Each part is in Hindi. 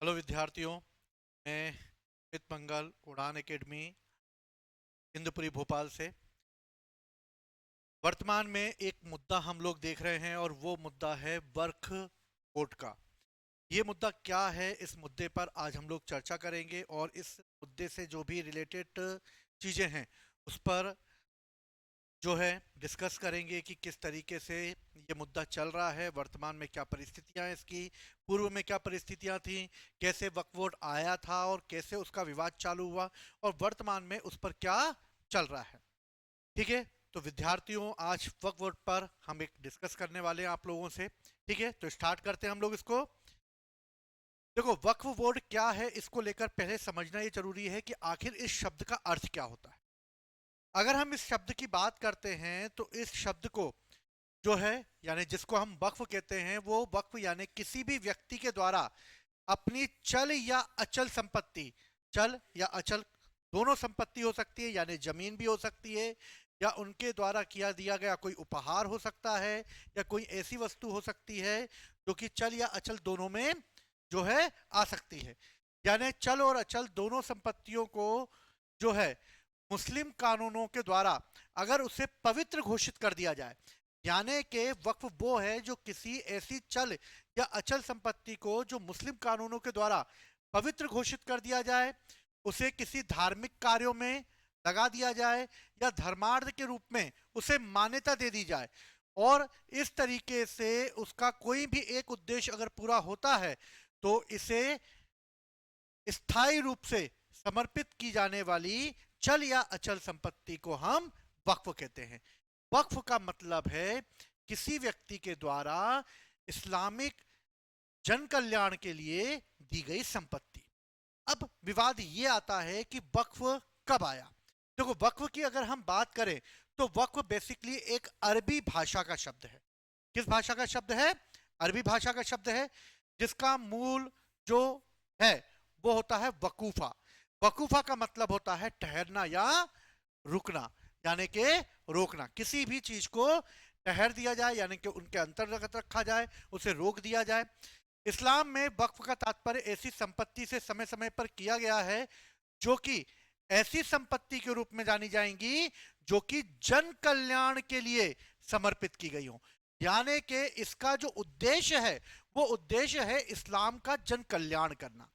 हेलो विद्यार्थियों, मैं अमित मंगल उड़ान एकेडमी इंदुपुरी भोपाल से। वर्तमान में एक मुद्दा हम लोग देख रहे हैं और वो मुद्दा है वर्क कोड का। ये मुद्दा क्या है, इस मुद्दे पर आज हम लोग चर्चा करेंगे और इस मुद्दे से जो भी रिलेटेड चीज़ें हैं उस पर जो है डिस्कस करेंगे कि किस तरीके से ये मुद्दा चल रहा है, वर्तमान में क्या परिस्थितियां हैं इसकी, पूर्व में क्या परिस्थितियां थी, कैसे वक्फ बोर्ड आया था और कैसे उसका विवाद चालू हुआ और वर्तमान में उस पर क्या चल रहा है। ठीक है, तो विद्यार्थियों आज वक्फ बोर्ड पर हम एक डिस्कस करने वाले हैं आप लोगों से। ठीक है, तो स्टार्ट करते हैं हम लोग इसको। देखो, वक्फ बोर्ड क्या है इसको लेकर पहले समझना ये जरूरी है कि आखिर इस शब्द का अर्थ क्या होता है। अगर हम इस शब्द की बात करते हैं तो इस शब्द को जो है यानी जिसको हम वक्फ कहते हैं, वो वक्फ यानी किसी भी व्यक्ति के द्वारा अपनी चल या अचल संपत्ति, चल या अचल दोनों संपत्ति हो सकती है, यानी जमीन भी हो सकती है या उनके द्वारा किया दिया गया कोई उपहार हो सकता है या कोई ऐसी वस्तु हो सकती है जो कि चल या अचल दोनों में जो है आ सकती है। यानी चल और अचल दोनों संपत्तियों को जो है मुस्लिम कानूनों के द्वारा अगर उसे पवित्र घोषित कर दिया जाए, यानी कि वक्फ वो है जो किसी ऐसी चल या अचल संपत्ति को जो मुस्लिम कानूनों के द्वारा पवित्र घोषित कर दिया जाए, उसे किसी धार्मिक कार्यों में लगा दिया जाए या धर्मार्थ के रूप में उसे मान्यता दे दी जाए और इस तरीके से उसका कोई भी एक उद्देश्य अगर पूरा होता है तो इसे स्थायी रूप से समर्पित की जाने वाली चल या अचल संपत्ति को हम वक्फ कहते हैं। वक्फ का मतलब है किसी व्यक्ति के द्वारा इस्लामिक जन कल्याण के लिए दी गई संपत्ति। अब विवाद ये आता है कि वक्फ कब आया। देखो, वक्फ की अगर हम बात करें तो वक्फ बेसिकली एक अरबी भाषा का शब्द है। किस भाषा का शब्द है? अरबी भाषा का शब्द है, जिसका मूल जो है वो होता है वकूफा। वकूफा का मतलब होता है ठहरना या रुकना, यानी कि रोकना। किसी भी चीज को ठहर दिया जाए यानी कि उनके अंतर्गत रखा जाए, उसे रोक दिया जाए। इस्लाम में वक्फ का तात्पर्य ऐसी संपत्ति से समय समय पर किया गया है जो कि ऐसी संपत्ति के रूप में जानी जाएंगी जो कि जन कल्याण के लिए समर्पित की गई हो। यानी कि इसका जो उद्देश्य है वो उद्देश्य है इस्लाम का जन कल्याण करना।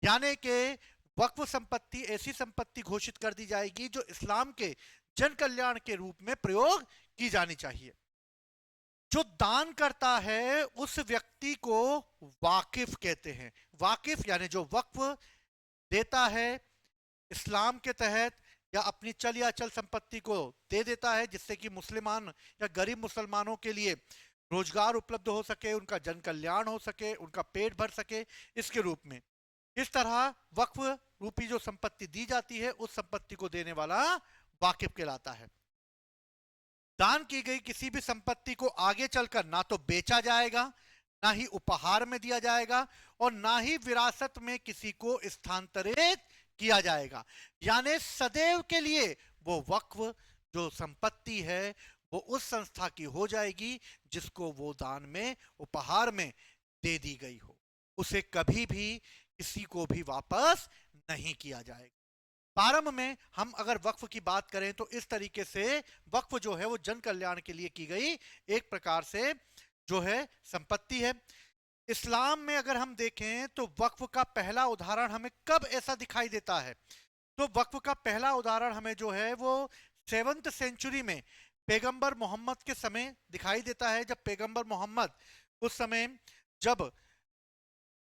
यानी कि वक्फ संपत्ति ऐसी संपत्ति घोषित कर दी जाएगी जो इस्लाम के जन कल्याण के रूप में प्रयोग की जानी चाहिए। जो दान करता है उस व्यक्ति को वाकिफ कहते हैं। वाकिफ यानी जो वक्फ देता है इस्लाम के तहत या अपनी चल या अचल संपत्ति को दे देता है जिससे कि मुसलमान या गरीब मुसलमानों के लिए रोजगार उपलब्ध हो सके, उनका जन कल्याण हो सके, उनका पेट भर सके, इसके रूप में इस तरह वक्फ रूपी जो संपत्ति दी जाती है उस संपत्ति को देने वाला वाकिफ कहलाता है। दान की गई किसी भी संपत्ति को आगे चलकर ना तो बेचा जाएगा, ना ही उपहार में दिया जाएगा और ना ही विरासत में किसी को स्थानांतरित किया जाएगा। यानी सदैव के लिए वो वक्फ जो संपत्ति है वो उस संस्था की हो जाएगी जिसको वो दान में उपहार में दे दी गई हो। उसे कभी भी किसी को भी वापस नहीं किया जाएगा। प्रारंभ में हम अगर वक्फ की बात करें तो इस तरीके से वक्फ जो है वो जन कल्याण के लिए की गई एक प्रकार से जो है संपत्ति है। इस्लाम में अगर हम देखें तो वक्फ का पहला उदाहरण हमें कब ऐसा दिखाई देता है, तो वक्फ का पहला उदाहरण हमें जो है वो 7th सेंचुरी में पैगंबर मोहम्मद के समय दिखाई देता है। जब पैगंबर मोहम्मद उस समय जब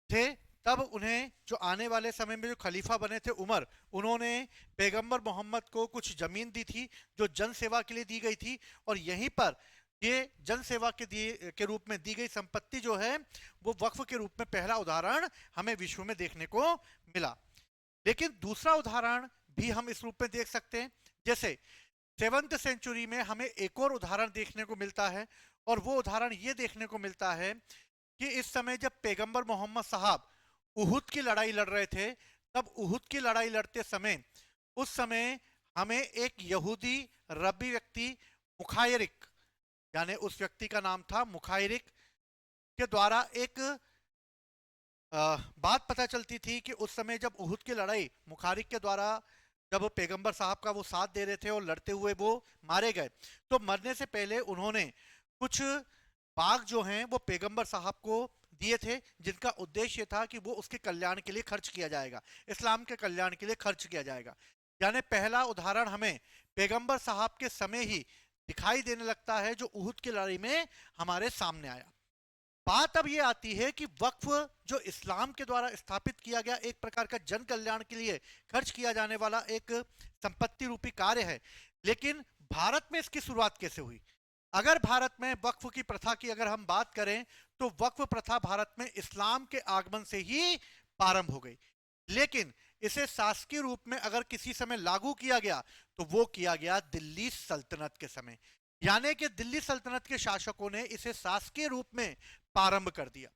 थे तब उन्हें जो आने वाले समय में जो खलीफा बने थे उमर, उन्होंने पैगंबर मोहम्मद को कुछ जमीन दी थी जो जन सेवा के लिए दी गई थी और यहीं पर ये जन सेवा के रूप में दी गई संपत्ति जो है वो वक्फ के रूप में पहला उदाहरण हमें विश्व में देखने को मिला। लेकिन दूसरा उदाहरण भी हम इस रूप में देख सकते हैं। जैसे 7th सेंचुरी में हमें एक और उदाहरण देखने को मिलता है और वो उदाहरण ये देखने को मिलता है कि इस समय जब पैगंबर मोहम्मद साहब उहुद की लड़ाई लड़ रहे थे, तब उहुद की लड़ाई लड़ते समय उस समय हमें एक यहूदी रब्बी व्यक्ति मुखायरिक, यानी उस व्यक्ति का नाम था मुखायरिक, के द्वारा एक बात पता चलती थी कि उस समय जब उहुद की लड़ाई मुखारिक के द्वारा जब पैगंबर साहब का वो साथ दे रहे थे और लड़ते हुए वो मारे गए, तो मरने से पहले उन्होंने कुछ बाग जो हैं वो पैगंबर साहब को दिए थे, जिनका उद्देश्य था कि वो उसके कल्याण के लिए खर्च किया जाएगा, इस्लाम के कल्याण के लिए खर्च किया जाएगा। यानी पहला उदाहरण हमें पैगंबर साहब के समय ही दिखाई देने लगता है, जो उहुद की लड़ाई में हमारे सामने आया। बात अब ये आती है कि वक्फ जो इस्लाम के द्वारा स्थापित किया गया एक प्रकार का जन कल्याण के लिए खर्च किया जाने वाला एक संपत्ति रूपी कार्य है, लेकिन भारत में इसकी शुरुआत कैसे हुई? अगर भारत में वक्फ की प्रथा की अगर हम बात करें, तो वक्फ प्रथा भारत में इस्लाम के आगमन से ही प्रारंभ हो गई, लेकिन इसे शासकीय रूप में अगर किसी समय लागू किया गया तो वो किया गया दिल्ली सल्तनत के समय। यानी कि दिल्ली सल्तनत के शासकों ने इसे शासकीय रूप में प्रारंभ कर दिया।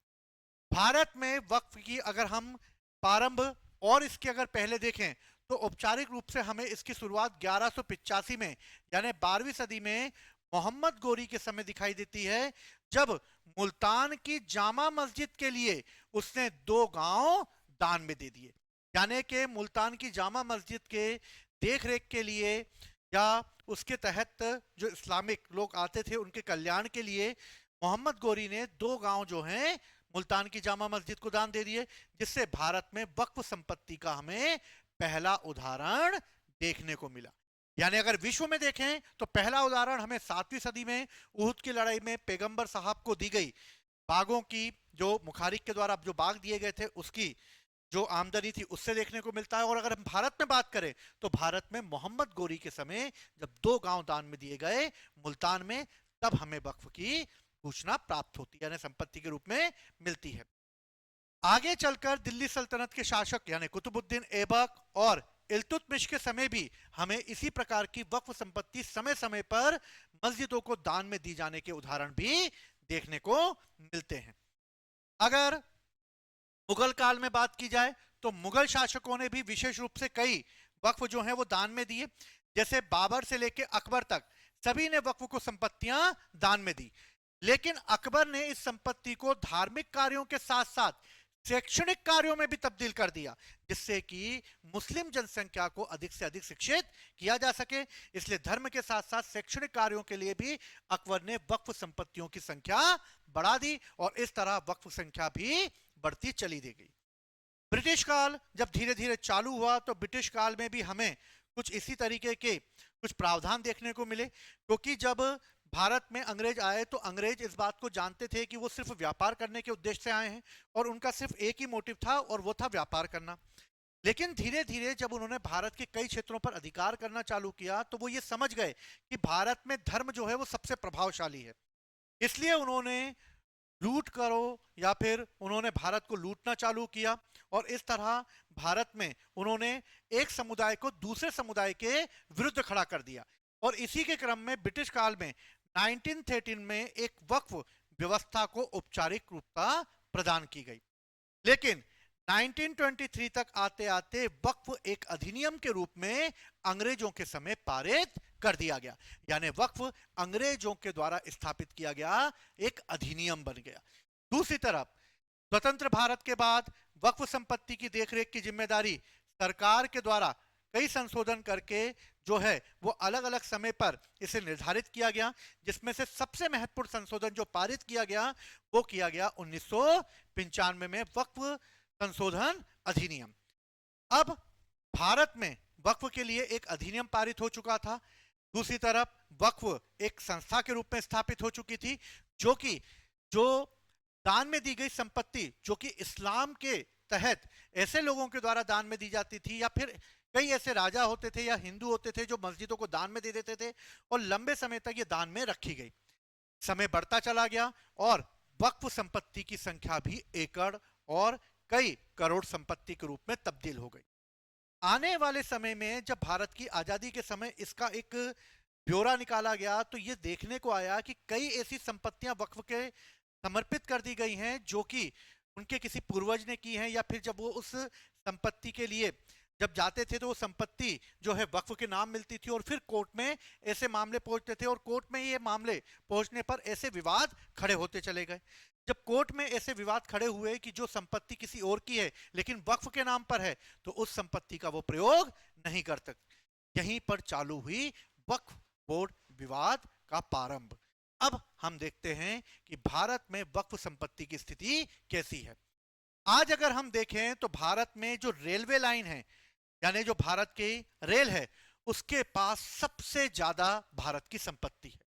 भारत में वक्फ की अगर हम प्रारंभ और इसके अगर पहले देखें, तो औपचारिक रूप से हमें इसकी शुरुआत 1185 में यानी 12वीं सदी में मोहम्मद गोरी के समय दिखाई देती है, जब मुल्तान की जामा मस्जिद के लिए उसने 2 गांव दान में दे दिए। यानी कि मुल्तान की जामा मस्जिद के देख रेख के लिए या उसके तहत जो इस्लामिक लोग आते थे उनके कल्याण के लिए मोहम्मद गोरी ने 2 गांव जो हैं मुल्तान की जामा मस्जिद को दान दे दिए, जिससे भारत में वक्फ संपत्ति का हमें पहला उदाहरण देखने को मिला। यानी अगर विश्व में देखें तो पहला उदाहरण हमें 7वीं सदी में उहुद की लड़ाई में पैगंबर साहब को दी गई बागों की, जो मुखारिक के द्वारा जो बाग दिए गए थे उसकी जो आमदनी थी उससे देखने को मिलता है। और अगर हम भारत में बात करें तो भारत में मोहम्मद गोरी के समय जब 2 गांव दान में दिए गए मुल्तान में, तब हमें वक्फ की सूचना प्राप्त होती है, यानी संपत्ति के रूप में मिलती है। आगे चलकर दिल्ली सल्तनत के शासक यानी कुतुबुद्दीन ऐबक और इल्तुतमिश के समय भी हमें इसी प्रकार की वक्फ संपत्ति समय समय पर मस्जिदों को दान में दी जाने के उदाहरण भी देखने को मिलते हैं। अगर मुगल काल में बात की जाए तो मुगल शासकों ने भी विशेष रूप से कई वक्फ जो हैं वो दान में दिए। जैसे बाबर से लेकर अकबर तक सभी ने वक्फ को संपत्तियां दान में दी, लेकिन अकबर ने इस संपत्ति को धार्मिक कार्यों के साथ साथ शैक्षणिक कार्यों में भी तब्दील कर दिया, जिससे कि मुस्लिम जनसंख्या को अधिक से अधिक शिक्षित किया जा सके। इसलिए धर्म के साथ साथ शैक्षणिक कार्यों के लिए भी अकबर ने वक्फ संपत्तियों की संख्या बढ़ा दी और इस तरह वक्फ संख्या भी बढ़ती चली दी गई। ब्रिटिश काल जब धीरे धीरे चालू हुआ तो ब्रिटिश काल में भी हमें कुछ इसी तरीके के कुछ प्रावधान देखने को मिले, क्योंकि जब भारत में अंग्रेज आए तो अंग्रेज इस बात को जानते थे कि वो सिर्फ व्यापार करने के उद्देश्य से आए हैं और उनका सिर्फ एक ही मोटिव था और वो था व्यापार करना। लेकिन धीरे धीरे जब उन्होंने भारत के कई क्षेत्रों पर अधिकार करना चालू किया तो वो ये समझ गए कि भारत में धर्म जो है वो सबसे प्रभावशाली है, इसलिए उन्होंने लूट करो या फिर उन्होंने भारत को लूटना चालू किया और इस तरह भारत में उन्होंने एक समुदाय को दूसरे समुदाय के विरुद्ध खड़ा कर दिया। और इसी के क्रम में ब्रिटिश काल में 1913 में एक वक्फ व्यवस्था को औपचारिक रूपता प्रदान की गई, लेकिन 1923 तक आते आते वक्फ एक अधिनियम के रूप में अंग्रेजों के समय पारित कर दिया गया। यानी वक्फ अंग्रेजों के द्वारा स्थापित किया गया एक अधिनियम बन गया। दूसरी तरफ स्वतंत्र भारत के बाद वक्फ संपत्ति की देखरेख की जिम्मेदारी सरकार के द्वारा कई संशोधन करके जो है वो अलग अलग समय पर इसे निर्धारित किया गया, जिसमें से सबसे महत्वपूर्ण संशोधन जो पारित किया गया वो किया गया 1995 में वक्फ संशोधन अधिनियम। अब भारत में वक्फ के लिए एक अधिनियम पारित हो चुका था, दूसरी तरफ वक्फ एक संस्था के रूप में स्थापित हो चुकी थी, जो कि जो दान में दी गई संपत्ति जो कि इस्लाम के तहत ऐसे लोगों के द्वारा दान में दी जाती थी या फिर कई ऐसे राजा होते थे या हिंदू होते थे जो मस्जिदों को दान में दे देते थे और लंबे समय तक ये दान में रखी गई। समय बढ़ता चला गया और वक्फ संपत्ति की संख्या भी एकड़ और कई करोड़ संपत्ति के रूप में तब्दील हो गई। आने वाले समय में जब भारत की आजादी के समय इसका एक ब्यौरा निकाला गया तो ये देखने को आया कि कई ऐसी संपत्तियां वक्फ के समर्पित कर दी गई हैं जो कि उनके किसी पूर्वज ने की हैं या फिर जब वो उस संपत्ति के लिए जब जाते थे तो वो संपत्ति जो है वक्फ के नाम मिलती थी और फिर कोर्ट में ऐसे मामले पहुंचते थे और कोर्ट में ये मामले पहुंचने पर ऐसे विवाद खड़े होते चले गए। जब कोर्ट में ऐसे विवाद खड़े हुए कि जो संपत्ति किसी और की है लेकिन वक्फ के नाम पर है, तो उस संपत्ति का वो प्रयोग नहीं कर सकते। यहीं पर चालू हुई वक्फ बोर्ड विवाद का प्रारंभ। अब हम देखते हैं कि भारत में वक्फ संपत्ति की स्थिति कैसी है। आज अगर हम देखें तो भारत में जो रेलवे लाइन है, यानी जो भारत की रेल है, उसके पास सबसे ज्यादा भारत की संपत्ति है,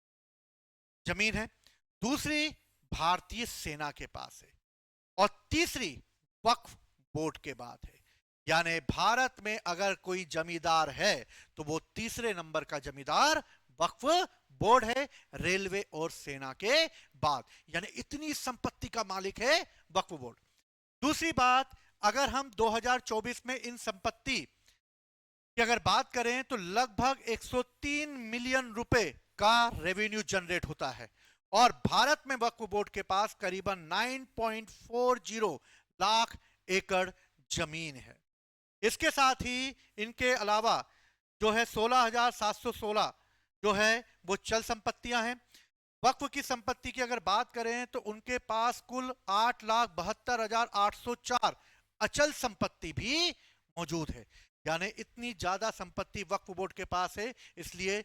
जमीन है। दूसरी भारतीय सेना के पास है और तीसरी वक्फ बोर्ड के बाद है। यानी भारत में अगर कोई जमींदार है तो वो तीसरे नंबर का जमींदार वक्फ बोर्ड है, रेलवे और सेना के बाद। यानी इतनी संपत्ति का मालिक है वक्फ बोर्ड। दूसरी बात, अगर हम 2024 में इन संपत्ति की अगर बात करें तो लगभग 103 मिलियन रुपए का रेवेन्यू जनरेट होता है और भारत में वक्फ बोर्ड के पास करीबन 9.40 लाख एकड़ जमीन है। इसके साथ ही इनके अलावा जो है 16,716 जो है वो चल संपत्तियां हैं। वक्फ की संपत्ति की अगर बात करें तो उनके पास कुल 8,72,804 अचल संपत्ति भी मौजूद है। यानी इतनी ज्यादा संपत्ति वक्फ बोर्ड के पास है, इसलिए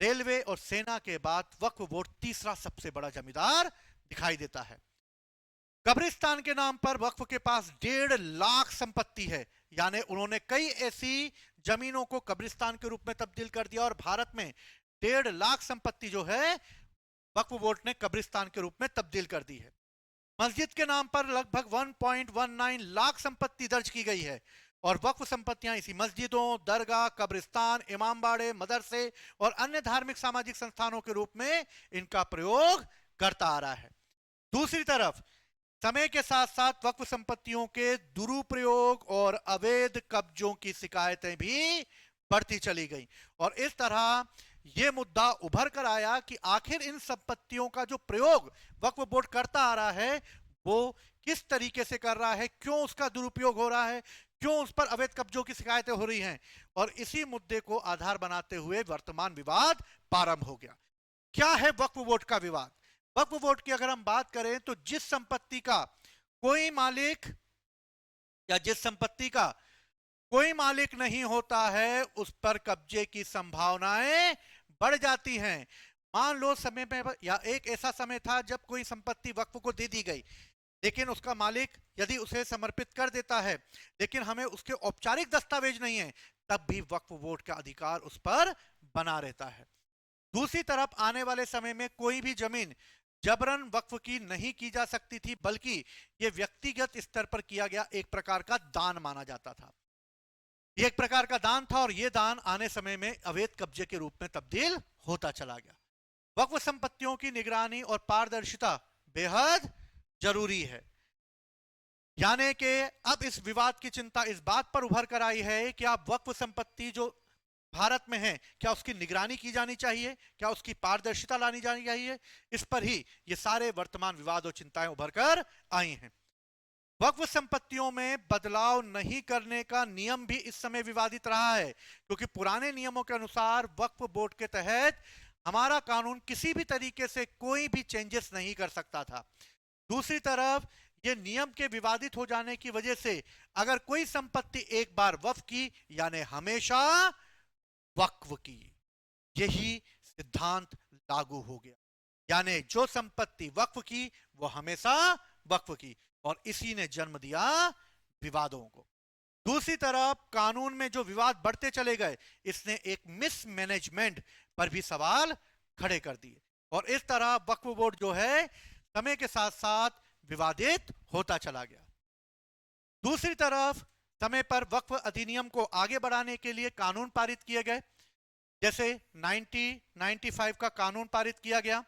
रेलवे और सेना के बाद वक्फ बोर्ड तीसरा सबसे बड़ा जमींदार दिखाई देता है। कब्रिस्तान के नाम पर वक्फ के पास 1.5 लाख संपत्ति है। यानी उन्होंने कई ऐसी जमीनों को कब्रिस्तान के रूप में तब्दील कर दिया और भारत में 1.5 लाख संपत्ति जो है वक्फ बोर्ड ने कब्रिस्तान के रूप में तब्दील कर दी है। मस्जिद के नाम पर लगभग 1.19 लाख संपत्ति दर्ज की गई है और वक्फ संपत्तियां इसी मस्जिदों, दरगाह, कब्रिस्तान, इमामबाड़े, मदरसे और अन्य धार्मिक सामाजिक संस्थानों के रूप में इनका प्रयोग करता आ रहा है। दूसरी तरफ समय के साथ साथ वक्फ संपत्तियों के दुरुपयोग और अवैध कब्जों की शिकायतें भी बढ़ती चली गई और इस तरह यह मुद्दा उभर कर आया कि आखिर इन संपत्तियों का जो प्रयोग वक्फ बोर्ड करता आ रहा है वो किस तरीके से कर रहा है, क्यों उसका दुरुपयोग हो रहा है, क्यों उस पर अवैध कब्जों की शिकायतें हो रही हैं। और इसी मुद्दे को आधार बनाते हुए वर्तमान विवाद प्रारंभ हो गया। क्या है वक्फ बोर्ड का विवाद? वक्फ बोर्ड की अगर हम बात करें तो जिस संपत्ति का कोई मालिक या जिस संपत्ति का कोई मालिक नहीं होता है उस पर कब्जे की संभावनाएं बढ़ जाती हैं। मान लो समय में या एक ऐसा समय था जब कोई संपत्ति वक्फ को दे दी गई, लेकिन उसका मालिक यदि उसे समर्पित कर देता है लेकिन हमें उसके औपचारिक दस्तावेज नहीं है, तब भी वक्फ बोर्ड का अधिकार उस पर बना रहता है। दूसरी तरफ आने वाले समय में कोई भी जमीन जबरन वक्फ की नहीं की जा सकती थी, बल्कि यह व्यक्तिगत स्तर पर किया गया एक प्रकार का दान माना जाता था। एक प्रकार का दान था और यह दान आने समय में अवैध कब्जे के रूप में तब्दील होता चला गया। वक्फ संपत्तियों की निगरानी और पारदर्शिता बेहद जरूरी है। यानी कि अब इस विवाद की चिंता इस बात पर उभर कर आई है कि आप वक्फ संपत्ति जो भारत में है क्या उसकी निगरानी की जानी चाहिए, क्या उसकी पारदर्शिता लानी जानी चाहिए। इस पर ही ये सारे वर्तमान विवाद और चिंताएं उभर कर आई हैं। वक्फ संपत्तियों में बदलाव नहीं करने का नियम भी इस समय विवादित रहा है, क्योंकि पुराने नियमों के अनुसार वक्फ बोर्ड के तहत हमारा कानून किसी भी तरीके से कोई भी चेंजेस नहीं कर सकता था। दूसरी तरफ ये नियम के विवादित हो जाने की वजह से अगर कोई संपत्ति एक बार वक्फ की यानी हमेशा वक्फ की, यही सिद्धांत लागू हो गया। यानी जो संपत्ति वक्फ की वो हमेशा वक्फ की, और इसी ने जन्म दिया विवादों को। दूसरी तरफ कानून में जो विवाद बढ़ते चले गए, इसने एक मिसमैनेजमेंट पर भी सवाल खड़े कर दिए और इस तरह वक्फ बोर्ड जो है समय के साथ साथ विवादित होता चला गया। दूसरी तरफ समय पर वक्फ अधिनियम को आगे बढ़ाने के लिए कानून पारित किए गए, जैसे 1995 का कानून पारित किया गया।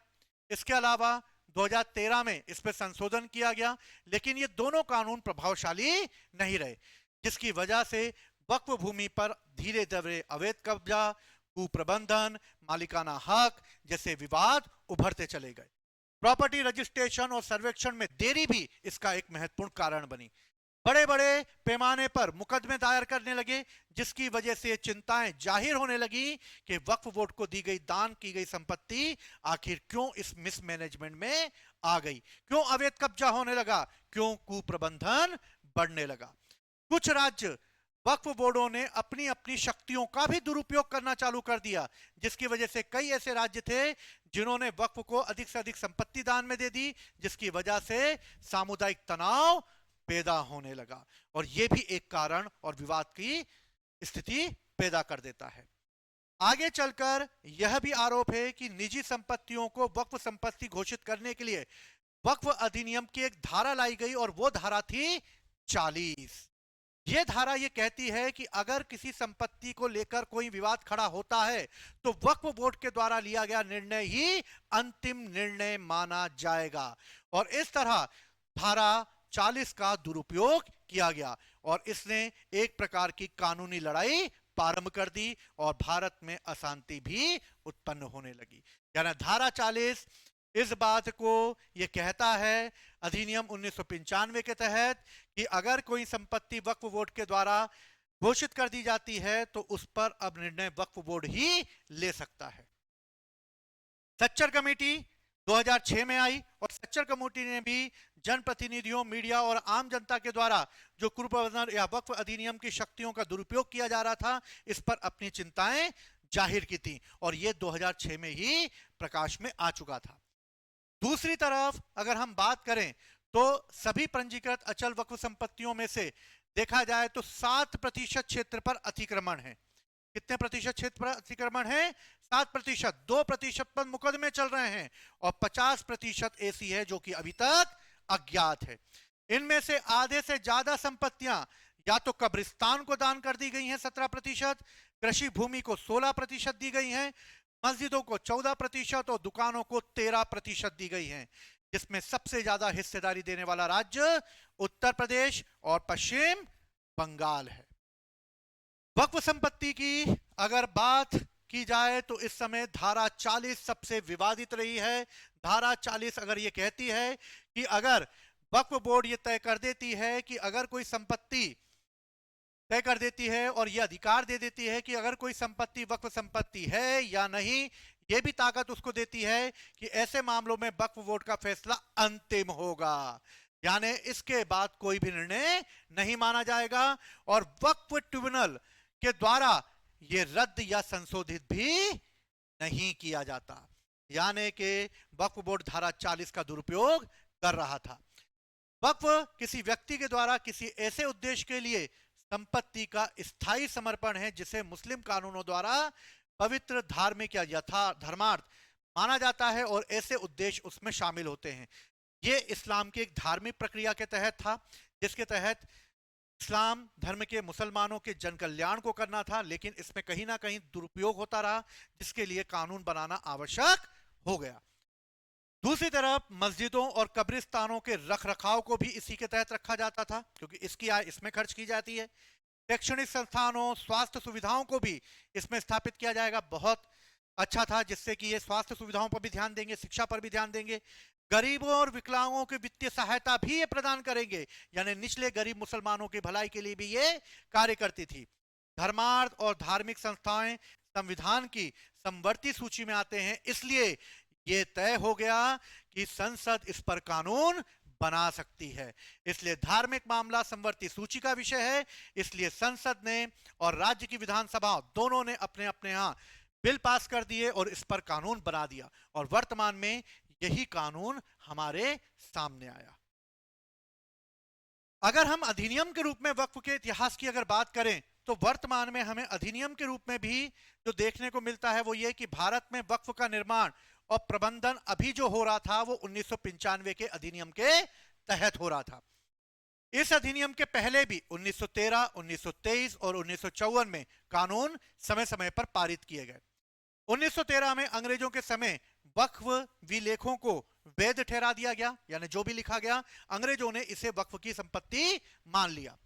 इसके अलावा 2013 में इस पर संशोधन किया गया, लेकिन ये दोनों कानून प्रभावशाली नहीं रहे, जिसकी वजह से वक्फ भूमि पर धीरे धीरे अवैध कब्जा, कुप्रबंधन, मालिकाना हक जैसे विवाद उभरते चले गए। प्रॉपर्टी रजिस्ट्रेशन और सर्वेक्षण में देरी भी इसका एक महत्वपूर्ण कारण बनी। बड़े बड़े पैमाने पर मुकदमे दायर करने लगे, जिसकी वजह से चिंताएं जाहिर होने लगी कि वक्फ बोर्ड को दी गई दान की गई संपत्ति आखिर क्यों इस मिसमैनेजमेंट में आ गई, क्यों अवैध कब्जा होने लगा, क्यों कुप्रबंधन बढ़ने लगा। कुछ राज्य वक्फ बोर्डों ने अपनी अपनी शक्तियों का भी दुरुपयोग करना चालू कर दिया, जिसकी वजह से कई ऐसे राज्य थे जिन्होंने वक्फ को अधिक से अधिक संपत्ति दान में दे दी, जिसकी वजह से सामुदायिक तनाव पैदा होने लगा और यह भी एक कारण और विवाद की स्थिति पैदा कर देता है। आगे चलकर यह भी आरोप है कि निजी संपत्तियों को वक्फ संपत्ति घोषित करने के लिए वक्फ अधिनियम की एक धारा लाई गई और वो धारा थी 40। यह धारा यह कहती है कि अगर किसी संपत्ति को लेकर कोई विवाद खड़ा होता है तो वक्फ बोर्ड के द्वारा लिया गया निर्णय ही अंतिम निर्णय माना जाएगा और इस तरह धारा 40 का दुरुपयोग किया गया और इसने एक प्रकार की कानूनी लड़ाई प्रारंभ कर दी और भारत में अशांति भी उत्पन्न होने लगी। यानी धारा 40 इस बात को यह कहता है अधिनियम 1995 के तहत कि अगर कोई संपत्ति वक्फ बोर्ड के द्वारा घोषित कर दी जाती है तो उस पर अब निर्णय वक्फ बोर्ड ही ले सकता है। सच्चर कमेटी 2006 में आई और सच्चर कमेटी ने भी जनप्रतिनिधियों, मीडिया और आम जनता के द्वारा जो कुप्रबंधन या वक्फ अधिनियम की शक्तियों का दुरुपयोग किया जा रहा था, इस पर अपनी चिंताएं जाहिर की थी और यह 2006 में ही प्रकाश में आ चुका था। दूसरी तरफ अगर हम बात करें तो सभी पंजीकृत अचल वक्फ संपत्तियों में से देखा जाए तो 7% क्षेत्र पर अतिक्रमण है। कितने प्रतिशत क्षेत्र पर अतिक्रमण है? 7%। 2% पर मुकदमे चल रहे हैं और 50% ऐसी है जो कि अभी तक अज्ञात है। इनमें से आधे से ज्यादा संपत्तियां या तो कब्रिस्तान को दान कर दी गई हैं 17%, कृषि भूमि को 16% दी गई हैं, मस्जिदों को 14% और दुकानों को 13% दी गई हैं, जिसमें सबसे ज्यादा हिस्सेदारी देने वाला राज्य उत्तर प्रदेश और पश्चिम बंगाल है। वक्फ संपत्ति की अगर बात की जाए तो इस समय धारा 40 सबसे विवादित रही है। धारा 40 अगर ये कहती है कि अगर वक्फ बोर्ड ये तय कर देती है कि अगर कोई संपत्ति तय कर देती है और यह अधिकार दे देती है कि अगर कोई संपत्ति वक्फ संपत्ति है या नहीं, यह भी ताकत उसको देती है कि ऐसे मामलों में वक्फ बोर्ड का फैसला अंतिम होगा, यानी इसके बाद कोई भी निर्णय नहीं माना जाएगा और वक्फ ट्रिब्यूनल के द्वारा यह रद्द या संशोधित भी नहीं किया जाता। यानी कि वक्फ बोर्ड धारा 40 का दुरुपयोग कर रहा था। वक्फ किसी व्यक्ति के द्वारा किसी ऐसे उद्देश्य के लिए संपत्ति का स्थायी समर्पण है जिसे मुस्लिम कानूनों द्वारा पवित्र, धार्मिक या धर्मार्थ माना जाता है और ऐसे उद्देश्य उसमें शामिल होते हैं। यह इस्लाम की एक धार्मिक प्रक्रिया के तहत था, जिसके तहत इस्लाम धर्म के मुसलमानों के जन कल्याण को करना था, लेकिन इसमें कहीं ना कहीं दुरुपयोग होता रहा, जिसके लिए कानून बनाना आवश्यक हो गया। दूसरी तरफ मस्जिदों और कब्रिस्तानों के रखरखाव को भी इसी के तहत रखा जाता था, क्योंकि इसकी आय इसमें खर्च की जाती है। शैक्षणिक संस्थानों, स्वास्थ्य सुविधाओं को भी इसमें स्थापित किया जाएगा। बहुत अच्छा था, जिससे कि ये स्वास्थ्य सुविधाओं पर भी ध्यान देंगे, शिक्षा पर भी ध्यान देंगे, गरीबों और विकलांगों की वित्तीय सहायता भी ये प्रदान करेंगे, यानी निचले गरीब मुसलमानों की भलाई के लिए भी ये कार्य करती थी। धर्मार्थ और धार्मिक संस्थाएं संविधान की समवर्ती सूची में आते हैं, इसलिए ये तय हो गया कि संसद इस पर कानून बना सकती है। इसलिए धार्मिक मामला समवर्ती सूची का विषय है, इसलिए संसद ने और राज्य की विधानसभा दोनों ने अपने अपने यहां बिल पास कर दिए और इस पर कानून बना दिया और वर्तमान में यही कानून हमारे सामने आया। अगर हम अधिनियम के रूप में वक्फ के इतिहास की अगर बात करें तो वर्तमान में हमें अधिनियम के रूप में भी जो देखने को मिलता है वो ये कि भारत में वक्फ का निर्माण और प्रबंधन अभी जो हो रहा था वो 1995 के अधिनियम के तहत हो रहा था। इस अधिनियम के पहले भी 1913, 1923 और 1954 में कानून समय समय पर पारित किए गए। 1913 में अंग्रेजों के समय वक्फ विलेखों को वैध ठहरा दिया गया, यानी जो भी लिखा गया अंग्रेजों ने इसे वक्फ की संपत्ति मान लिया।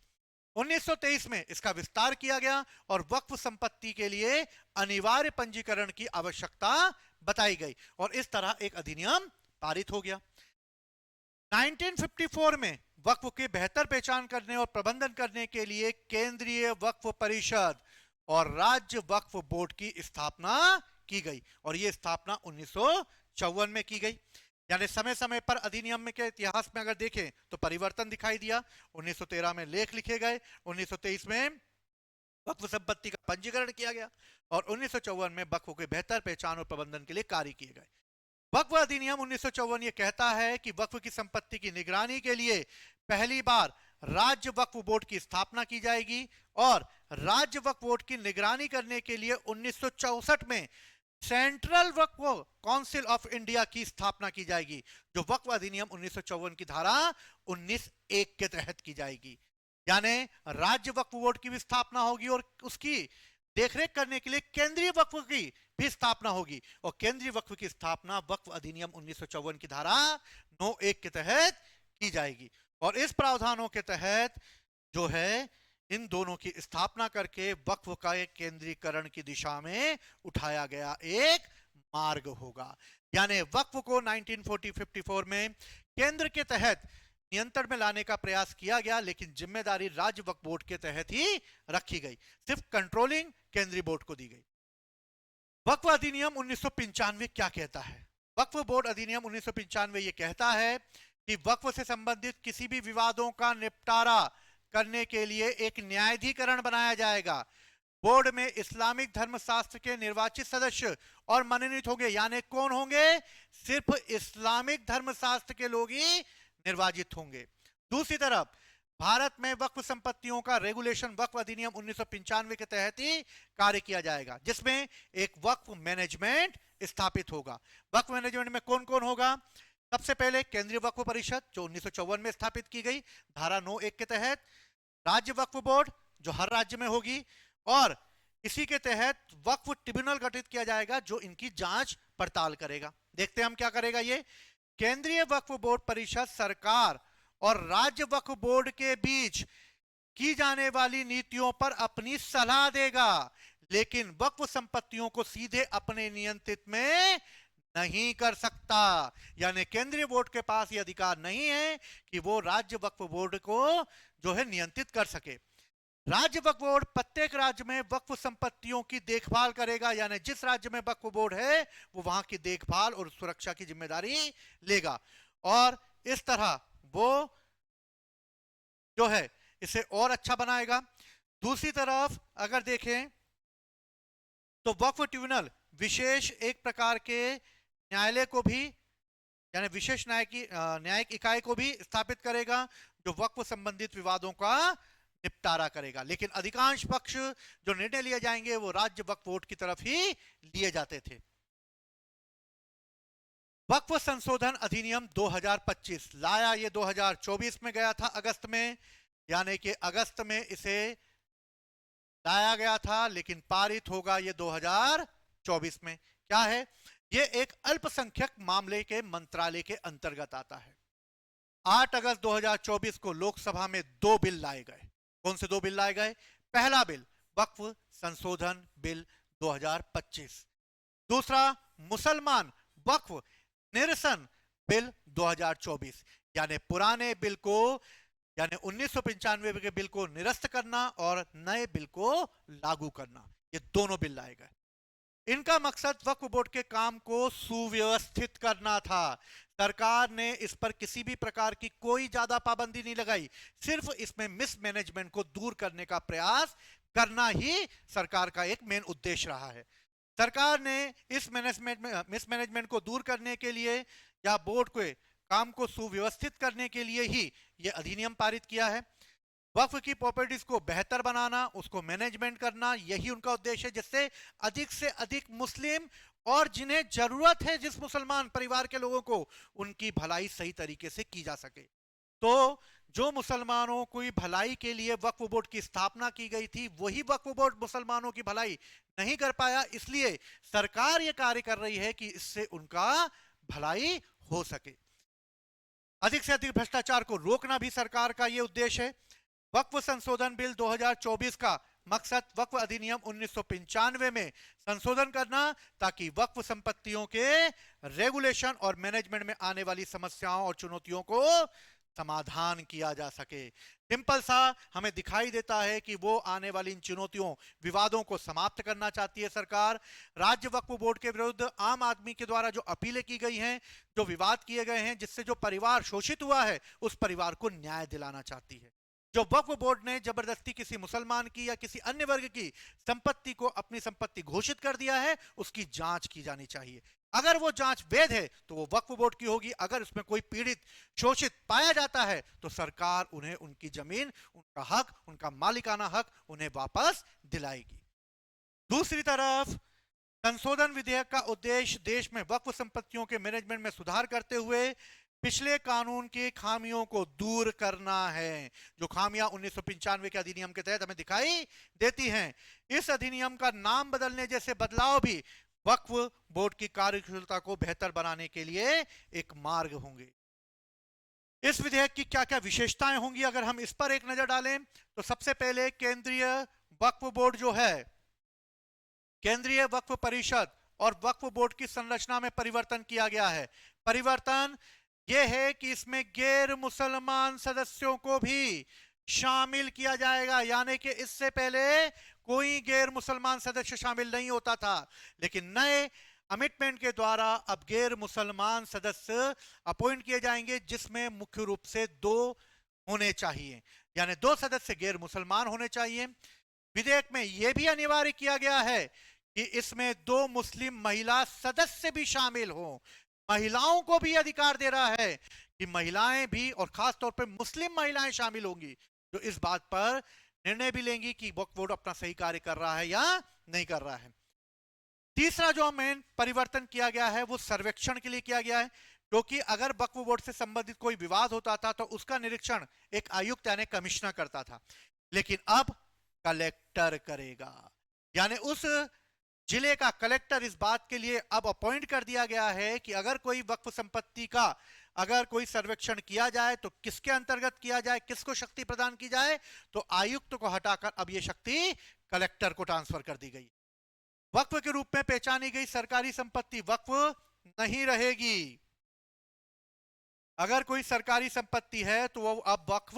1923 में इसका विस्तार किया गया और वक्फ संपत्ति के लिए अनिवार्य पंजीकरण की आवश्यकता बताई गई और इस तरह एक अधिनियम पारित हो गया। 1954 में वक्फ की बेहतर पहचान करने और प्रबंधन करने के लिए केंद्रीय वक्फ परिषद और राज्य वक्फ बोर्ड की स्थापना की गई, और यह स्थापना 1954 में की गई। यानी समय समय पर अधिनियम के इतिहास में अगर देखें तो परिवर्तन दिखाई दिया। 1913 में लेख लिखे गए, 1923 में वक्फ संपत्ति का पंजीकरण किया गया, और 1954 में वक्फ के बेहतर पहचान और प्रबंधन के लिए कार्य किए गए। वक्फ अधिनियम 1954 ये कहता है कि वक्फ की संपत्ति की निगरानी के लिए पहली बार राज्य वक्फ बोर्ड की स्थापना की जाएगी, और राज्य वक्फ बोर्ड की निगरानी करने के लिए 1964 में central Waqf council of India की स्थापना की जाएगी, जो वक्फ अधिनियम 1954 की धारा 19(1) के तहत की जाएगी। यानी राज्य वक्फ बोर्ड की भी स्थापना होगी, और उसकी देखरेख करने के लिए केंद्रीय वक्फ की भी स्थापना होगी, और केंद्रीय वक्फ की स्थापना वक्फ अधिनियम 1954 की धारा 9(1) के तहत की जाएगी। और इस प्रावधानों के तहत जो है इन दोनों की स्थापना करके वक्फ का एक केंद्रीकरण की दिशा में उठाया गया एक मार्ग होगा। यानी वक्फ को 1954 में केंद्र के तहत नियंत्रण में लाने का प्रयास किया गया, लेकिन जिम्मेदारी राज्य वक्फ बोर्ड के तहत ही रखी गई, सिर्फ कंट्रोलिंग केंद्रीय बोर्ड को दी गई। वक्फ अधिनियम 1995 क्या कहता है? वक्फ बोर्ड अधिनियम 1995 ये कहता है कि वक्फ से संबंधित किसी भी विवादों का निपटारा करने के लिए एक न्यायाधिकरण बनाया जाएगा। बोर्ड में इस्लामिक धर्मशास्त्र के निर्वाचित सदस्य और मनोनीत होंगे। यानी कौन होंगे? सिर्फ इस्लामिक धर्मशास्त्र के लोग ही निर्वाचित होंगे। दूसरी तरफ भारत में वक्फ संपत्तियों का रेगुलेशन वक्फ अधिनियम 1995 के तहत ही कार्य किया जाएगा, जिसमें एक वक्फ मैनेजमेंट स्थापित होगा। वक्फ मैनेजमेंट में कौन कौन होगा? सबसे पहले केंद्रीय वक्फ परिषद जो 1954 में स्थापित की गई धारा 9(1) के तहत, राज्य वक्फ बोर्ड जो हर राज्य में होगी, और इसी के तहत वक्फ ट्रिब्यूनल गठित किया जाएगा जो इनकी जांच पड़ताल करेगा। देखते हैं हम क्या करेगा ये। केंद्रीय वक्फ बोर्ड परिषद सरकार और राज्य वक्फ बोर्ड के बीच की जाने वाली नीतियों पर अपनी सलाह देगा, लेकिन वक्फ संपत्तियों को सीधे अपने नियंत्रित में नहीं कर सकता। यानी केंद्रीय बोर्ड के पास यह अधिकार नहीं है कि वो राज्य वक्फ बोर्ड को जो है नियंत्रित कर सके। राज्य वक्फ बोर्ड प्रत्येक राज्य में वक्फ संपत्तियों की देखभाल करेगा, यानी जिस राज्य में वक्फ बोर्ड है वो वहां की देखभाल और सुरक्षा की जिम्मेदारी लेगा, और इस तरह वो जो है इसे और अच्छा बनाएगा। दूसरी तरफ अगर देखें तो वक्फ ट्रिब्यूनल विशेष एक प्रकार के न्यायालय को भी, यानी विशेष न्यायिक इकाई को भी स्थापित करेगा जो वक्फ संबंधित विवादों का निपटारा करेगा। लेकिन अधिकांश पक्ष जो निर्णय लिए जाएंगे वो राज्य वक्फ बोर्ड की तरफ ही लिए जाते थे। वक्फ संशोधन अधिनियम 2025 लाया, ये 2024 में गया था अगस्त में, यानी कि अगस्त में इसे लाया गया था, लेकिन पारित होगा ये 2024 में। क्या है ये? एक अल्पसंख्यक मामले के मंत्रालय के अंतर्गत आता है। 8 अगस्त 2024 को लोकसभा में 2 बिल लाए गए। कौन से 2 बिल लाए गए? पहला बिल वक्फ संशोधन बिल 2025, दूसरा मुसलमान वक्फ निरसन बिल 2024। यानी पुराने बिल को, यानी 1995 के बिल को निरस्त करना और नए बिल को लागू करना, ये दोनों बिल लाए गए। इनका मकसद वक्फ बोर्ड के काम को सुव्यवस्थित करना था। सरकार ने इस पर किसी भी प्रकार की कोई ज्यादा पाबंदी नहीं लगाई, सिर्फ इसमें मिसमैनेजमेंट को दूर करने का प्रयास करना ही सरकार का एक मेन उद्देश्य रहा है। सरकार ने इस मिसमैनेजमेंट को दूर करने के लिए या बोर्ड के काम को सुव्यवस्थित करने के लिए ही यह अधिनियम पारित किया है। वक्फ की प्रॉपर्टीज को बेहतर बनाना, उसको मैनेजमेंट करना, यही उनका उद्देश्य है, जिससे अधिक से अधिक मुस्लिम और जिन्हें जरूरत है जिस मुसलमान परिवार के लोगों को, उनकी भलाई सही तरीके से की जा सके। तो जो मुसलमानों की भलाई के लिए वक्फ बोर्ड की स्थापना की गई थी, वही वक्फ बोर्ड मुसलमानों की भलाई नहीं कर पाया, इसलिए सरकार यह कार्य कर रही है कि इससे उनका भलाई हो सके। अधिक से अधिक भ्रष्टाचार को रोकना भी सरकार का यह उद्देश्य है। वक्फ संशोधन बिल 2024 का मकसद वक्फ अधिनियम 1995 में संशोधन करना, ताकि वक्फ संपत्तियों के रेगुलेशन और मैनेजमेंट में आने वाली समस्याओं और चुनौतियों को समाधान किया जा सके। सिंपल सा हमें दिखाई देता है कि वो आने वाली इन चुनौतियों, विवादों को समाप्त करना चाहती है सरकार। राज्य वक्फ बोर्ड के विरुद्ध आम आदमी के द्वारा जो अपीलें की गई हैं, जो विवाद किए गए हैं, जिससे जो परिवार शोषित हुआ है, उस परिवार को न्याय दिलाना चाहती है। जो वक्फ बोर्ड ने जबरदस्ती किसी मुसलमान की या किसी अन्य वर्ग की संपत्ति को अपनी संपत्ति घोषित कर दिया है, उसकी जांच की जानी चाहिए। अगर वो जांच वैध है तो वो वक्फ बोर्ड की होगी। अगर उसमें कोई पीड़ित, शोषित पाया जाता है तो सरकार उन्हें उनकी जमीन, उनका हक, उनका मालिकाना हक उन्हें वापस दिलाएगी। दूसरी तरफ संशोधन विधेयक का उद्देश्य देश में वक्फ संपत्तियों के मैनेजमेंट में सुधार करते हुए पिछले कानून की खामियों को दूर करना है। जो खामियां 1995 के अधिनियम के तहत हमें दिखाई देती हैं, इस अधिनियम का नाम बदलने जैसे बदलाव भी वक्फ बोर्ड की कार्यकुशलता को बेहतर बनाने के लिए एक मार्ग होंगे। इस विधेयक की क्या क्या विशेषताएं होंगी, अगर हम इस पर एक नजर डालें तो सबसे पहले केंद्रीय वक्फ बोर्ड जो है, केंद्रीय वक्फ परिषद और वक्फ बोर्ड की संरचना में परिवर्तन किया गया है। परिवर्तन यह है कि इसमें गैर मुसलमान सदस्यों को भी शामिल किया जाएगा। यानी कि इससे पहले कोई गैर मुसलमान सदस्य शामिल नहीं होता था, लेकिन नए अमेंडमेंट के द्वारा अब गैर मुसलमान सदस्य अपॉइंट किए जाएंगे, जिसमें मुख्य रूप से 2 होने चाहिए, यानी 2 सदस्य गैर मुसलमान होने चाहिए। विधेयक में यह भी अनिवार्य किया गया है कि इसमें 2 मुस्लिम महिला सदस्य भी शामिल हो। महिलाओं को भी अधिकार दे रहा है कि महिलाएं भी, और खास तौर पर मुस्लिम महिलाएं शामिल होंगी, जो इस बात पर निर्णय भी लेंगी कि वक्फ बोर्ड अपना सही कार्य कर रहा है या नहीं कर रहा है। तीसरा जो मेन परिवर्तन किया गया है वो सर्वेक्षण के लिए किया गया है, क्योंकि अगर वक्फ बोर्ड से संबंधित कोई विवाद होता था तो उसका निरीक्षण एक आयुक्त यानी कमिश्नर करता था, लेकिन अब कलेक्टर करेगा। यानी उस जिले का कलेक्टर इस बात के लिए अब अपॉइंट कर दिया गया है कि अगर कोई वक्फ संपत्ति का अगर कोई सर्वेक्षण किया जाए तो किसके अंतर्गत किया जाए, किसको शक्ति प्रदान की जाए, तो आयुक्त को हटाकर अब यह शक्ति कलेक्टर को ट्रांसफर कर दी गई। वक्फ के रूप में पहचानी गई सरकारी संपत्ति वक्फ नहीं रहेगी। अगर कोई सरकारी संपत्ति है तो वो अब वक्फ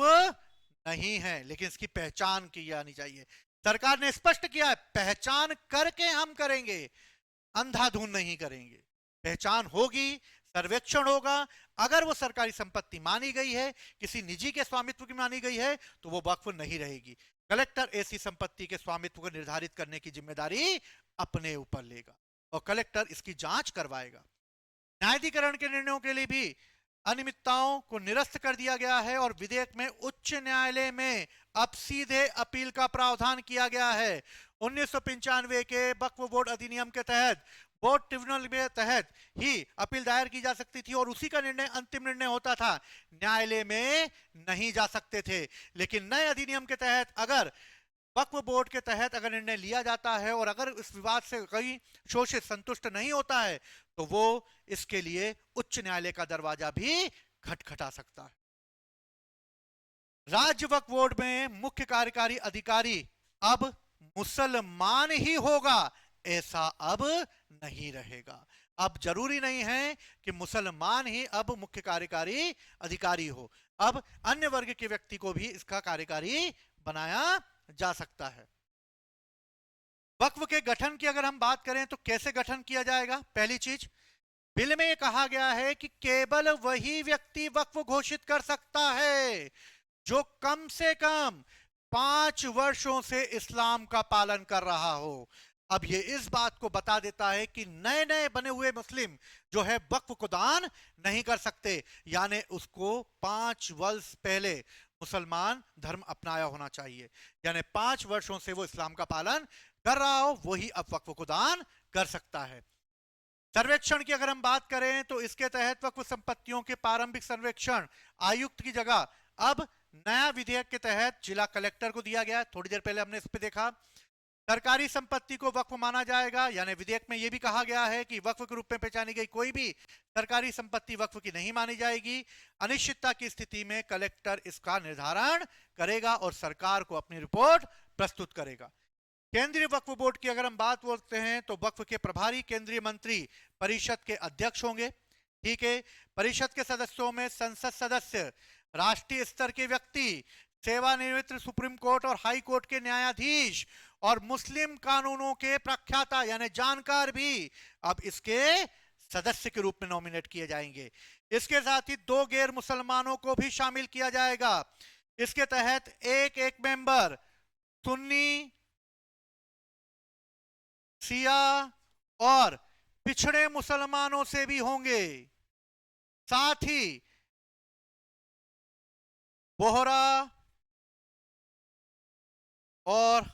नहीं है, लेकिन इसकी पहचान की जानी चाहिए। सरकार ने स्पष्ट किया है, पहचान करके हम करेंगे, अंधाधुंध नहीं करेंगे। पहचान होगी, सर्वेक्षण होगा। अगर वो सरकारी संपत्ति मानी गई है, किसी निजी के स्वामित्व की मानी गई है, तो वो वक्फ नहीं रहेगी। कलेक्टर ऐसी संपत्ति के स्वामित्व को निर्धारित करने की जिम्मेदारी अपने ऊपर लेगा और कलेक्टर इसकी जांच करवाएगा। न्यायाधिकरण के निर्णयों के लिए भी अनियमितताओं को निरस्त कर दिया गया है और विधेयक में उच्च न्यायालय में अब सीधे अपील का प्रावधान किया गया है। 1995 के वक्फ बोर्ड अधिनियम के तहत बोर्ड ट्रिब्यूनल के तहत ही अपील दायर की जा सकती थी और उसी का निर्णय अंतिम निर्णय होता था, न्यायालय में नहीं जा सकते थे। लेकिन नए अधिनियम के तहत अगर वक्फ बोर्ड के तहत अगर निर्णय लिया जाता है और अगर इस विवाद से कोई शोषित संतुष्ट नहीं होता है तो वो इसके लिए उच्च न्यायालय का दरवाजा भी खटखटा सकता है। राज्य वक्फ बोर्ड में मुख्य कार्यकारी अधिकारी अब मुसलमान ही होगा, ऐसा अब नहीं रहेगा। अब जरूरी नहीं है कि मुसलमान ही अब मुख्य कार्यकारी अधिकारी हो, अब अन्य वर्ग के व्यक्ति को भी इसका कार्यकारी बनाया जा सकता है। वक्फ के गठन की अगर हम बात करें तो कैसे गठन किया जाएगा? पहली चीज, बिल में कहा गया है कि केवल वही व्यक्ति वक्फ घोषित कर सकता है जो कम से कम 5 वर्षों से इस्लाम का पालन कर रहा हो। अब ये इस बात को बता देता है कि नए नए बने हुए मुस्लिम जो है वक्फ को दान नहीं कर सकते, यानी उसको 5 वर्ष पहले मुसलमान धर्म अपनाया होना चाहिए, यानी 5 वर्षों से वो इस्लाम का पालन कर रहा हो, वही अब वक्फ को दान कर सकता है। सर्वेक्षण की अगर हम बात करें तो इसके तहत वक्फ संपत्तियों के प्रारंभिक सर्वेक्षण आयुक्त की जगह अब नया विधेयक के तहत जिला कलेक्टर को दिया गया है। थोड़ी देर पहले हमने इस पे देखा। सरकारी संपत्ति को वक्फ माना जाएगा, यानी विधेयक में यह भी कहा गया है कि वक्फ के रूप में पहचानी गई कोई भी सरकारी संपत्ति वक्फ की नहीं मानी जाएगी। अनिश्चितता की स्थिति में कलेक्टर इसका निर्धारण करेगा और सरकार को अपनी रिपोर्ट प्रस्तुत करेगा। केंद्रीय वक्फ बोर्ड की अगर हम बात बोलते हैं तो वक्फ के प्रभारी केंद्रीय मंत्री परिषद के अध्यक्ष होंगे। ठीक है, परिषद के सदस्यों में संसद सदस्य, राष्ट्रीय स्तर के व्यक्ति, सेवानिवृत्त सुप्रीम कोर्ट और हाई कोर्ट के न्यायाधीश और मुस्लिम कानूनों के प्रख्याता यानी जानकार भी अब इसके सदस्य के रूप में नॉमिनेट किए जाएंगे। इसके साथ ही 2 गैर मुसलमानों को भी शामिल किया जाएगा। इसके तहत एक एक मेंबर सुन्नी, शिया और पिछड़े मुसलमानों से भी होंगे। साथ ही बोहरा और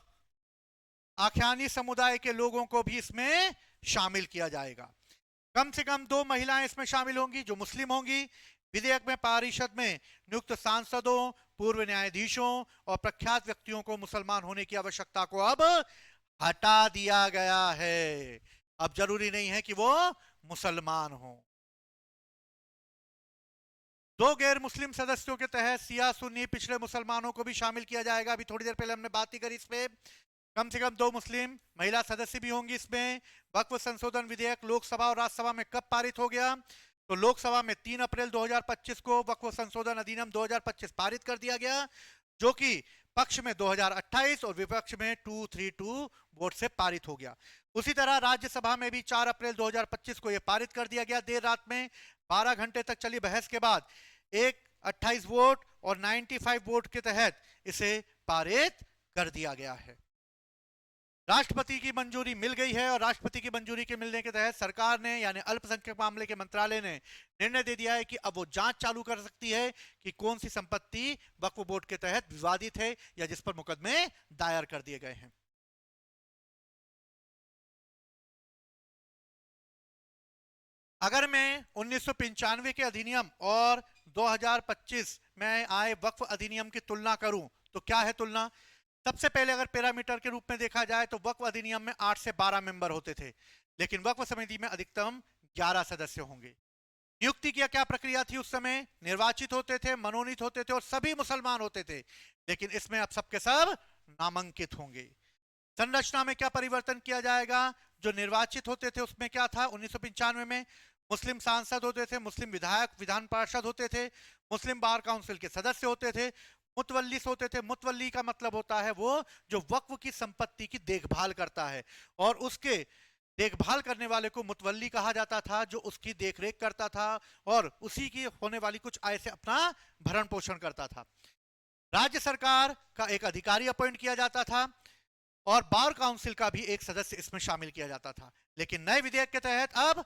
आख्यानी समुदाय के लोगों को भी इसमें शामिल किया जाएगा। कम से कम 2 महिलाएं इसमें शामिल होंगी जो मुस्लिम होंगी। विधेयक में पारिषद में नियुक्त सांसदों, पूर्व न्यायाधीशों और प्रख्यात व्यक्तियों को मुसलमान होने की आवश्यकता को अब हटा दिया गया है। अब जरूरी नहीं है कि वो मुसलमान हो। 2 गैर मुस्लिम सदस्यों के तहत सिया, सुन्नी, पिछड़े मुसलमानों को भी शामिल किया जाएगा। अभी थोड़ी देर पहले हमने बात ही करी इस पे। कम से कम 2 मुस्लिम महिला सदस्य भी होंगी इसमें। वक्फ संशोधन विधेयक लोकसभा और राज्यसभा में कब पारित हो गया? तो लोकसभा में 3 अप्रैल 2025 को वक्फ संशोधन अधिनियम 2025 पारित कर दिया गया, जो कि पक्ष में 2028 और विपक्ष में 232 वोट से पारित हो गया। उसी तरह राज्यसभा में भी 4 अप्रैल 2025 को यह पारित कर दिया गया। देर रात में 12 घंटे तक चली बहस के बाद 28 वोट और 95 वोट के तहत इसे पारित कर दिया गया है। राष्ट्रपति की मंजूरी मिल गई है और राष्ट्रपति की मंजूरी के मिलने के तहत सरकार ने यानी अल्पसंख्यक मामले के मंत्रालय ने निर्णय दे दिया है कि अब वो जांच चालू कर सकती है कि कौन सी संपत्ति वक्फ बोर्ड के तहत विवादित है या जिस पर मुकदमे दायर कर दिए गए हैं। अगर मैं 1995 के अधिनियम और 2025 में आए वक्फ अधिनियम की तुलना करूं तो क्या है तुलना? सबसे पहले अगर पैरामीटर के रूप में देखा जाए तो वक्फ अधिनियम में 8 से 12 मेंबर होते थे, लेकिन वक्फ समिति में अधिकतम 11 सदस्य होंगे। नियुक्ति की क्या प्रक्रिया थी उस समय? निर्वाचित होते थे, मनोनीत होते थे और सभी मुसलमान होते थे, लेकिन इसमें अब सबके सब नामांकित होंगे। संरचना में क्या परिवर्तन किया जाएगा? जो निर्वाचित होते थे उसमें क्या था? 1995 में मुस्लिम सांसद होते थे, मुस्लिम विधायक विधान पार्षद होते थे, मुस्लिम बार काउंसिल के सदस्य होते थे, मुतवल्लिस होते थे। मुतवल्ली का मतलब होता है वो जो वक्फ की संपत्ति की देखभाल करता है, और उसके देखभाल करने वाले को मुतवल्ली कहा जाता था, जो उसकी देखरेख करता था और उसी की होने वाली कुछ आय से अपना भरण पोषण करता था। राज्य सरकार का एक अधिकारी अपॉइंट किया जाता था और बार काउंसिल का भी एक सदस्य इसमें शामिल किया जाता था। लेकिन नए विधेयक के तहत अब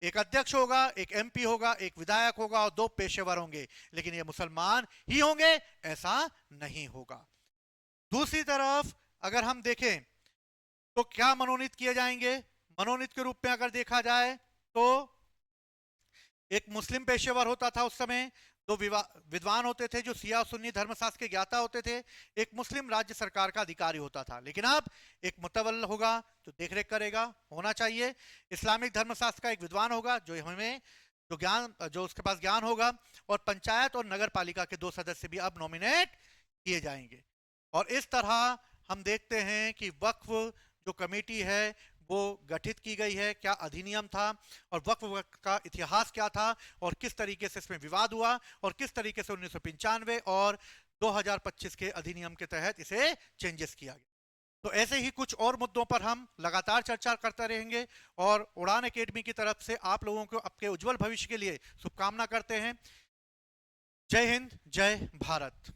एक अध्यक्ष होगा, एक एमपी होगा, एक विधायक होगा और 2 पेशेवर होंगे, लेकिन ये मुसलमान ही होंगे ऐसा नहीं होगा। दूसरी तरफ अगर हम देखें तो क्या मनोनीत किए जाएंगे? मनोनीत के रूप में अगर देखा जाए तो एक मुस्लिम पेशेवर होता था उस समय, 2 विद्वान होते थे जो सिया सुन्नी धर्मशास्त्र के ज्ञाता होते थे, एक मुस्लिम राज्य सरकार का अधिकारी होता था। लेकिन अब एक मुतवल्ल होगा जो देखरेख करेगा, होना चाहिए। इस्लामिक धर्मशास्त्र का एक विद्वान होगा जो हमें जो उसके पास ज्ञान होगा, और पंचायत और नगर पालिका के 2 सदस्य भी अब नॉमिनेट किए जाएंगे। और इस तरह हम देखते हैं कि वक्फ जो कमेटी है वो गठित की गई है। क्या अधिनियम था और वक्फ का इतिहास क्या था और किस तरीके से इसमें विवाद हुआ और किस तरीके से 1995 और 2025 के अधिनियम के तहत इसे चेंजेस किया गया। तो ऐसे ही कुछ और मुद्दों पर हम लगातार चर्चा करते रहेंगे और उड़ान एकेडमी की तरफ से आप लोगों को आपके उज्जवल भविष्य के लिए शुभकामना करते हैं। जय हिंद, जय भारत।